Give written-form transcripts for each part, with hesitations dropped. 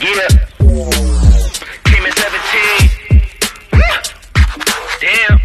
Yeah. Came at 17. Damn.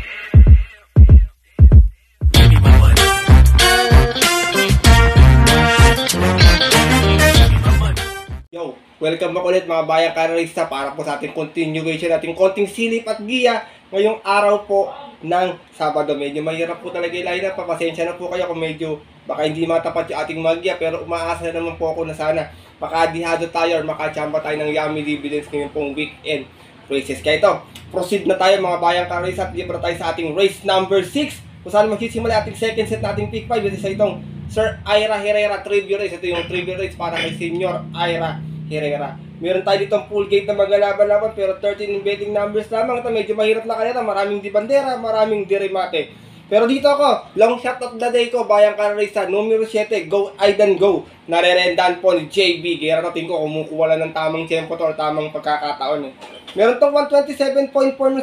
Yo, welcome back ulit mga bayang karerista para po sa ating continuation, ating konting silip at giya ngayong araw po ng Sabado. Medyo mahirap po talaga yung lineup, papasensya na po kayo kung medyo baka hindi matapat yung ating magya, pero umaasa na naman po ako na sana makadihado tayo or makachamba tayo ng yummy dividends ngayong pong weekend races. Kaya ito, proceed na tayo mga bayang karerista at libre tayo sa ating race number 6 kung saan magsisimula ating second set nating pick 5. Ito sa itong Sir Ira Herrera trivia race. Ito yung trivia race para kay Senior Ira Herrera. Meron tayo ditong full gate na maglalaban-laban pero 13 betting numbers lamang. Ito medyo mahirap na kanina. Maraming di bandera, maraming di remate. Pero dito ako, long shot of the day ko, bayang karerista, numero 7, Go Aidan Go. Narerendahan po ni JB. Kaya natin ko, kumukuha lang ng tamang tempo to or tamang pagkakataon. Meron tong 127.4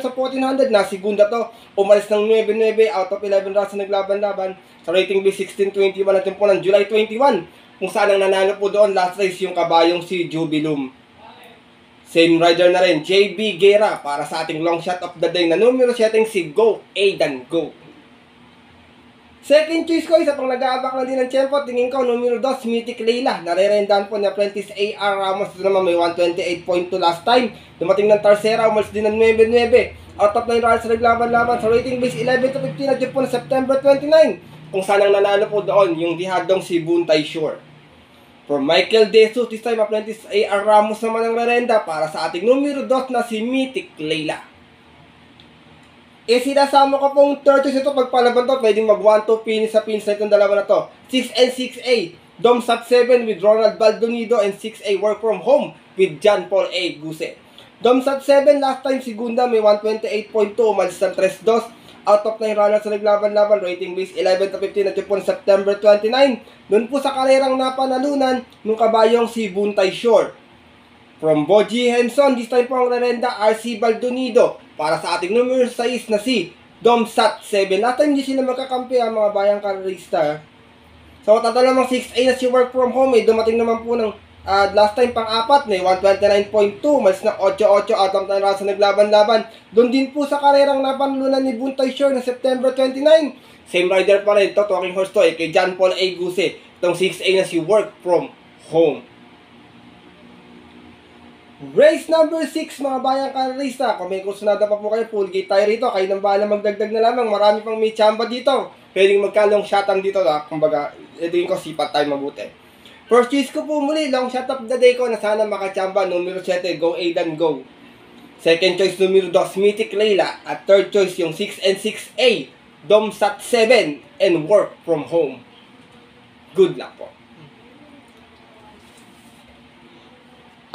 sa 1400 na segunda to. Umalis ng 9-9 out of 11 rounds na naglaban-laban. Sa rating B 1621 natin po ng July 21. Kung saan ang nanalo po doon last race yung kabayong si Jubilum. Same rider na rin, JB Guerra para sa ating long shot of the day na numero 7 si Go Aidan Go. Second choice ko, isa pang nag-aabak lang din ng tiyempo. Tingin ko, numero 2, Mythic Layla. Narerendahan po ni Apprentice A.R. Ramos. Ito naman may 128.2 last time. Dumating ng Tercera, umalis din ng 9-9. Out of 9 rounds sa naglaban-laban. Sa rating base 11-15 at yun po na September 29. Kung saan ang nanalo po doon, yung dihadong si Buntay Shore. For Michael De Jesus, this time Apprentice A.R. Ramos naman ang rerenda para sa ating numero 2 na si Mythic Layla. Sinasama ko pong 30 ito pagpalaban to, pwedeng mag 1-2 finish sa pins na itong dalawa na to. 6 and 6A, Domsat 7 with Ronald Baldonido and 6A Work From Home with John Paul A. Guse. Domsat 7 last time segunda may 128.2, umalis ng 3-2, out of 9 runners sa naglaban-laban, rating base 11-15 at yun po September 29. Doon po sa karerang napanalunan nung kabayong si Buntay Shore. From Boji Henson, this time po ang rerenda RC Baldonido para sa ating numero 6 na si Domsat 7. Last time hindi sila magkakampi ang mga bayang karerista. So tatalo namang 6A na si Work From Home. Dumating naman po ng last time pang-apat may 129.2, mas na 8-8 out of 9 rounds sa naglaban-laban. Doon din po sa karerang napanlunan ni Buntay Shore na September 29. Same rider pa rin to, talking horse to kay John Paul A. Guse. Itong 6A na si Work From Home. Race number 6 mga bayang karerista. Kung may kusunada pa po kayo, full gate tayo rito. Kayo nang bahala magdagdag na lamang. Marami pang may chamba dito. Pwedeng magka-long shotang dito. Kumbaga, ito ko sipat tayo mabuti. First choice ko po muli, long shot of the day ko na sana makachamba. Numero 7, Go Aidan Go. Second choice, numero 2, Mythic Layla. At third choice, yung 6 and 6A, Domsat 7 and Work From Home. Good luck po.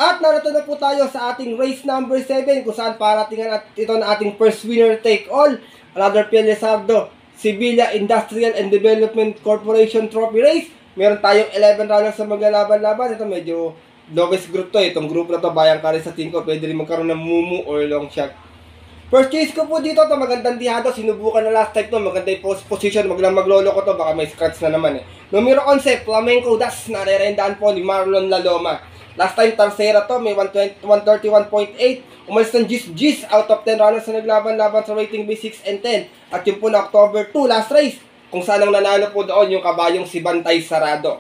At narito na po tayo sa ating race number 7 kung saan paratingan at ito na ating first winner take all. Another Pelesardo Sevilla Industrial and Development Corporation Trophy Race. Meron tayong 11 runners sa maglalaban-laban. Ito medyo lowest group to. Itong group na to bayang kare sa tingin ko. Pwede rin magkaroon ng mumu or long shot. First choice ko po dito to magandang dihado. Sinubukan na last time to. Maganda yung position. Maglolo ko to. Baka may scratch na naman Numero 11 Flamenco Das. Narerendahan po ni Marlon Laloma. Last time, Tercera to, may 131.8. Umalis ng Gis out of 10 runners sa naglaban-laban sa rating B 6 and 10. At yun po na October 2, last race. Kung saan ang nanalo po doon yung kabayong si Bantay Sarado.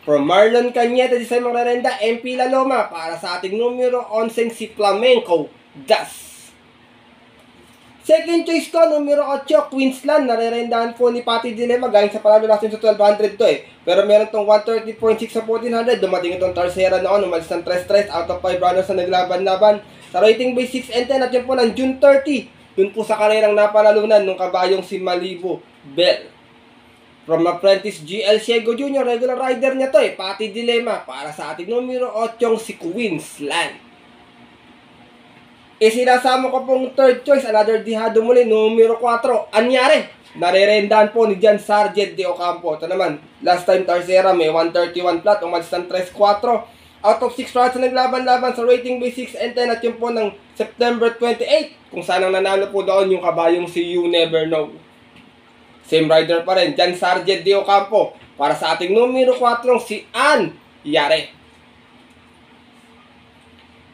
From Marlon Cañete, di sa mga rerenda, MP Laloma para sa ating numero 11 si Flamenco Das. Second choice ko, numero 8, Queensland. Narerendahan po ni Patty Dilema. Galing sa panalo natin sa 1200 to Pero meron tong 130.6 sa 1400. Dumating itong Tercera noon. Umalis ng 3-3 out of 5 runners na naglaban-laban. Sa rating base 6 and 10 at yun po ng June 30. Dun po sa karerang napanalunan nung kabayong si Malibu Bell. From Apprentice GL Ciego Jr. Regular rider niya to Patty Dilema. Para sa ating numero 8 si Queensland. Sinasama ko pong third choice, another dihado muli, numero 4, Anyare. Narerendahan po ni John Sargent de Ocampo. Ito naman, last time Tercera may 131 flat, umalis ng 3-4. Out of 6 rounds na naglaban-laban sa rating base 6 and 10 at yun po ng September 28. Kung saan ang nanalo po doon yung kabayong si You Never Know. Same rider pa rin, John Sargent de Ocampo. Para sa ating numero 4, si Anyare.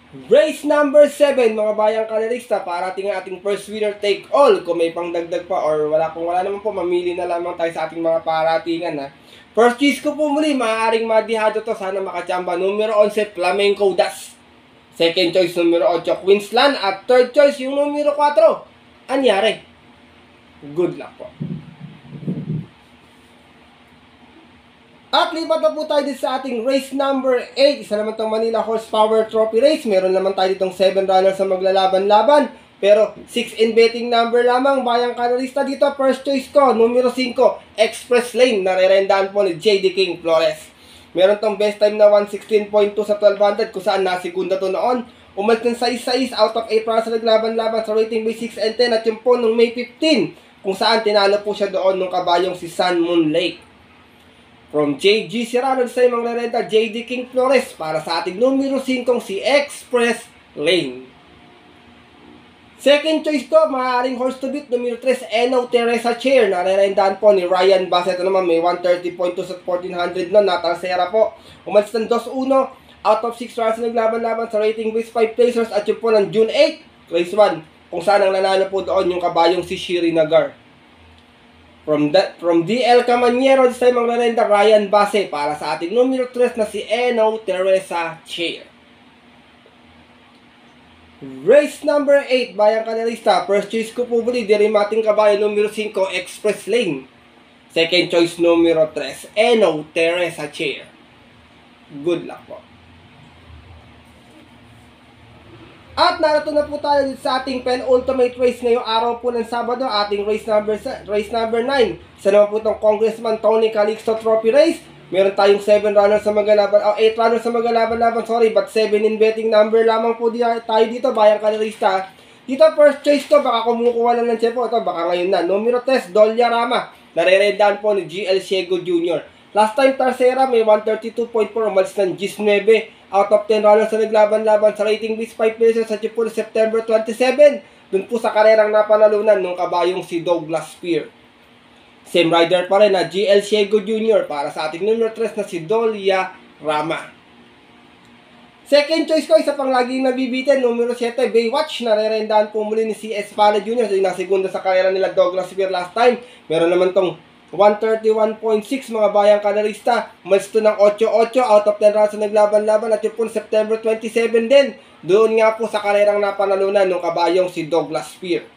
Race number 7, mga bayang karerista, para ating first winner take all. Kung may pangdagdag pa or kung wala naman po, mamili na lamang tayo sa ating mga paratingan ha. First choice ko po muli, maaaring madihado to, sana makachamba. Numero 11, Flamenco Das. Second choice, numero 8, Queensland. At third choice, yung numero 4, Anyare. Good luck po. At lipat na po tayo dito sa ating race number 8. Isa naman itong Manila Horsepower Trophy Race. Meron naman tayo ditong 7 runners na maglalaban-laban. Pero 6 in betting number lamang. Bayang kanalista dito, first choice ko, numero 5, Express Lane. Narerendaan po ni J.D. King Flores. Meron tong best time na 116.2 sa 1200 kung saan nasigunda to noon. Umalit ng 6-6 out of 8 runners na naglaban-laban sa rating by 6 and 10 at yung po nung May 15 kung saan tinalo po siya doon nung kabayong si Sun Moon Lake. From J.G. Serrano sa imong renta, J.D. King Flores para sa ating numero 5 si Express Lane. Second choice ko, maaaring horse to beat, numero 3, Eno Teresa Chair. Narerendaan po ni Ryan Bassett. Ito naman may 130.2 sa 1400 no, natansera po. Umalis ng 2-1 out of 6 runs na naglaban-laban sa rating base 5 placers at yung po ng June 8, race 1, kung saan ang nanalo po doon yung kabayong si Shiri Nagar. From DL Camaniero, this time ang nanenda Ryan Bassett para sa ating numero 3 na si Eno Teresa Chair. Race number 8, bayang kanalista. First choice ko po muli, dirimating kabayo numero 5, Express Lane. Second choice numero 3, Eno Teresa Chair. Good luck po. At narito na po tayo sa ating penultimate race ngayong araw po ng Sabado, ating race number 9. Isa naman po itong Congressman Tony Calixto Trophy Race. Meron tayong 7 runners sa magalaban, 8 runners sa magalaban-laban, but 7 in betting number lamang po tayo dito, bayang kanalista. Dito first choice ko, baka kumukuha lang ng chepo, ito baka ngayon na. Numero 3, Dolia Rama. Narerendaan po ni GL Ciego Jr. Last time Tercera may 132.4, umalis ng 19 out of 10 runners na naglaban-laban sa rating base 5 places sa po September 27. Dun po sa karerang napanalunan nung kabayong si Douglas Spear. Same rider pa rin na GL Ciego Jr. para sa ating numero 3 na si Dolia Rama. Second choice ko, isa pang laging nabibitin, numero 7, Baywatch. Narerendaan po muli ni CS Pala Jr. So yung nasegunda sa karera nila Douglas Spear last time. Meron naman tong 131.6 mga bayang kanalista. Mas ito ng 8-8 out of 10 runs na naglaban-laban at yung po September 27 din. Doon nga po sa karerang napanalunan ng kabayong si Douglas Spear.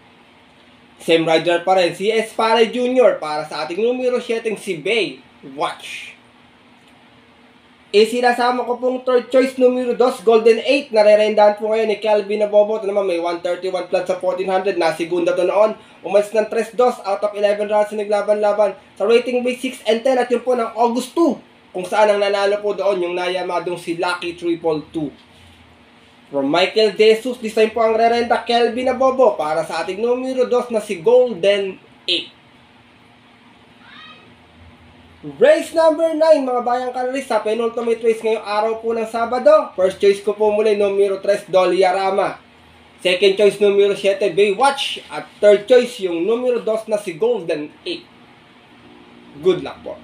Same rider pa rin, si Espare Jr. para sa ating numero 7 si Baywatch. Sinasama ko pong third choice numero 2, Golden 8. Narerendaan po ngayon ni Kelvin Nabobo. Ito naman may 131 plus sa 1400. Nasigunda to noon. Umalis ng 3-2 out of 11 runs na naglaban-laban sa rating base 6 and 10 at yung po ng August 2 kung saan ang nanalo po doon yung nayamadong si Lucky 222. From Michael Jesus, this time po ang rerenta Kelvin Nabobo para sa ating numero 2 na si Golden 8. Race number 9, mga bayang kanalista, penultimate race ngayong araw po ng Sabado. First choice ko po muli, numero 3, Dolia Rama. Second choice, numero 7, Baywatch. At third choice, yung numero 2 na si Golden 8. Good luck po.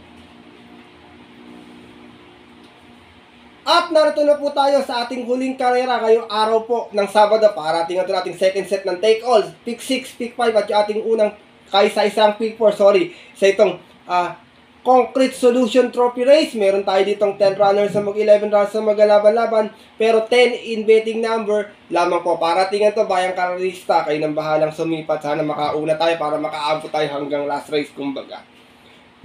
At narito na po tayo sa ating huling karera ngayong araw po ng Sabado. Parating natin ating second set ng take-all. Pick 6, pick 5 at yung ating unang kaisa-isang pick 4. Sa itong Concrete Solution Trophy Race. Meron tayo ditong 10 runners sa mag-11 runners sa magalaban-laban. Pero 10 in betting number lamang po. Paratingan to, bayang karalista. Kayo nang bahalang sumipat. Sana makauna tayo para makaabot tayo hanggang last race kumbaga.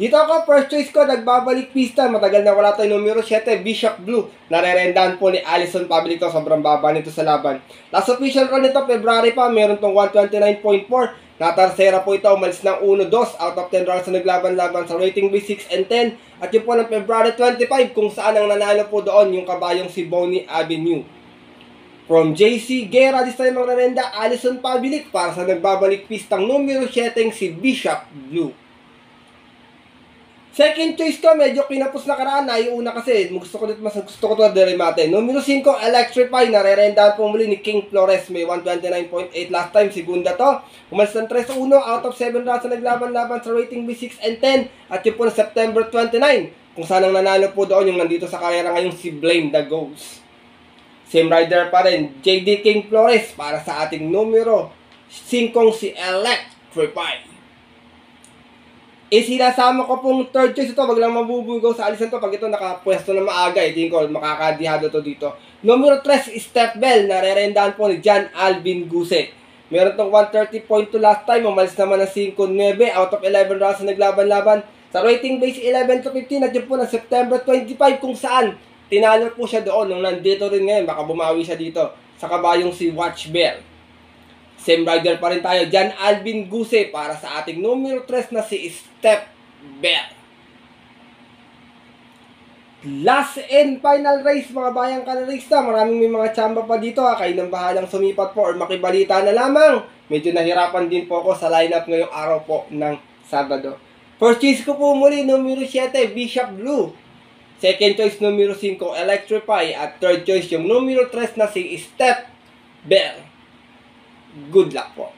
Dito ako, first choice ko, nagbabalik pista. Matagal na wala tayo, numero 7, Bishop Blue. Narerendaan po ni Alison Pablo. Sobrang baba nito sa laban. Last official run nito, February pa. Meron tong 129.4. Natarsera po ito, umalis ng 1-2 out of 10 rounds na naglaban-laban sa rating base 6 and 10. At yun po ng February 25 kung saan ang nanalo po doon yung kabayong si Bonnie Avenue. From JC Guerra, this time ang narenda, Alison Pabilik para sa nagbabalik pistang numero 7 si Bishop Blue. Second choice ko, medyo kinapos na karaan. Naiuna kasi, gusto ko ito dirimate. Numero 5, Electrify. Narerendaan po muli ni King Flores. May 129.8 last time. Segunda to. Umalis ng 3-1 out of 7 runs na naglaban-laban sa rating B6 and 10. At yun po na September 29. Kung saan ang nanalo po doon yung nandito sa karera ngayon si Blame the Ghost. Same rider pa rin, JD King Flores para sa ating numero 5 si Electrify. Sinasama ko pong third choice ito, wag lang mabubugaw sa alisan to pag ito nakapwesto na maaga, tingin ko makakadihado to dito. Numero 3, Step Bell, narerendahan po ni John Alvin Guse. Meron tong 130.2 last time, umalis naman ng 5-9 out of 11 rounds na naglaban-laban. Sa rating base 11-15, at yun po ng September 25 kung saan tinalo po siya doon nung nandito rin ngayon, baka bumawi siya dito sa kabayong si Watch Bell. Same rider pa rin tayo, John Alvin Guse para sa ating numero 3 na si Step Bell. Last and final race mga bayang karerista, maraming may mga tsamba pa dito kayo nang bahalang sumipat po or makibalita na lamang. Medyo nahirapan din po ako sa lineup ngayong araw po ng Sabado. First choice ko po muli, numero 7, Bishop Blue. Second choice, numero 5, Electrify. At third choice, yung numero 3 na si Step Bell. Good luck po.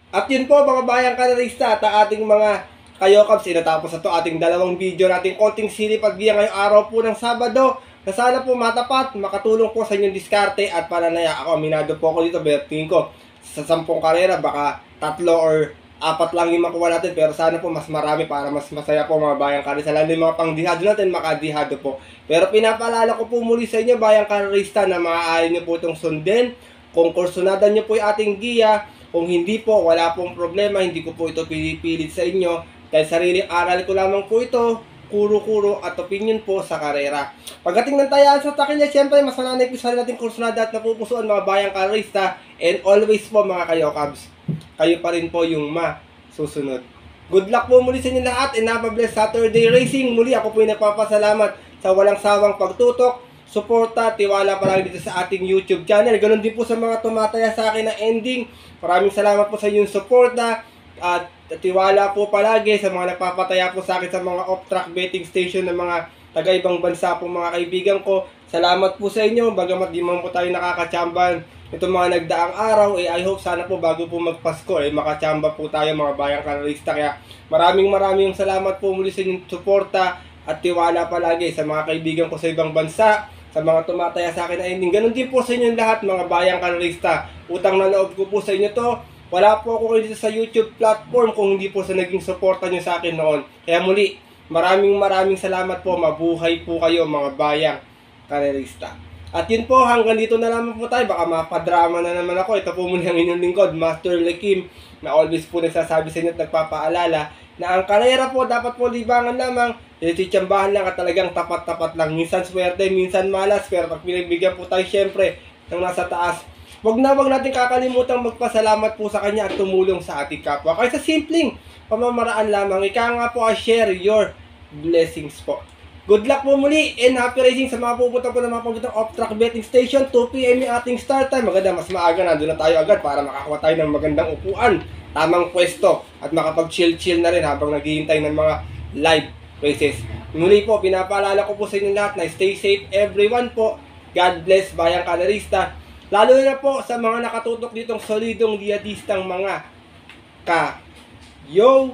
At yun po mga bayang karerista at ang ating mga kayokabs, natapos na to ating dalawang video natin konting silip at giya ngayong araw po ng Sabado. Na sana po matapat, makatulong po sa inyong diskarte at pananaya. Ako, aminado po ako dito, tingin ko sa 10 karera, baka 3 or 4 lang yung makuha natin. Pero sana po mas marami para mas masaya po mga bayang karerista. Lalo yung mga pangdihado natin, makadihado po. Pero pinapaalala ko po muli sa inyo, bayang karerista, na maaari nyo po itong sundin. Kung kursunadan nyo po yung ating giya, kung hindi po, wala pong problema, hindi ko po ito pinipilit sa inyo. Dahil sariling aral ko lamang po ito, kuro-kuro at opinion po sa karera. Pagdating ng tayaan sa takilya, siyempre mas nanay po sa natin kursunada at napupusuan mga bayang karerista. And always po mga kayokabs, kayo pa rin po yung masusunod. Good luck po muli sa inyo lahat and have a blessed Saturday racing. Muli ako po yung nagpapasalamat sa walang sawang pagtutok, suporta, tiwala palagi dito sa ating YouTube channel. Ganon din po sa mga tumataya sa akin na ending. Maraming salamat po sa inyong suporta at tiwala po palagi sa mga nagpapataya po sa akin sa mga off-track betting station ng mga taga-ibang bansa po mga kaibigan ko. Salamat po sa inyo. Bagamat di man po tayo nakakachamban itong mga nagdaang araw, I hope sana po bago po magpasko makachamba po tayo mga bayang karerista. Kaya maraming salamat po muli sa inyong suporta at tiwala palagi sa mga kaibigan ko sa ibang bansa, sa mga tumataya sa akin na ending. Ganon din po sa inyong lahat mga bayang karerista. Utang na loob ko po sa inyo to. Wala po ako dito sa YouTube platform kung hindi po sa naging suporta nyo sa akin noon. Kaya muli, maraming salamat po. Mabuhay po kayo mga bayang karerista. At yun po, hanggang dito na naman po tayo. Baka mapadrama na naman ako. Ito po muli ang inyong lingkod, Master Lekim, na always po nagsasabi sa inyo at nagpapaalala na ang karera po dapat po libangan lamang. Titsambahan lang at talagang tapat-tapat lang. Minsan swerte, minsan malas. Pero pag pinagbigyan po tayo syempre ng nasa taas, wag natin kakalimutang magpasalamat po sa kanya at tumulong sa ating kapwa. Kaya sa simpleng pamamaraan lamang, ika nga po share your blessings po. Good luck po muli and happy racing sa mga pupunta po na mga pagkitang off-track betting station. 2 PM yung ating start time. Maganda, mas maaga, nandun na tayo agad para makakuha tayo ng magandang upuan, tamang pwesto at makapag-chill na rin habang naghihintay ng mga live races. Muli po, pinapaalala ko po sa inyo lahat na stay safe everyone po. God bless bayang karerista. Lalo na po sa mga nakatutok ditong solidong diadistang mga ka-yo-cabs.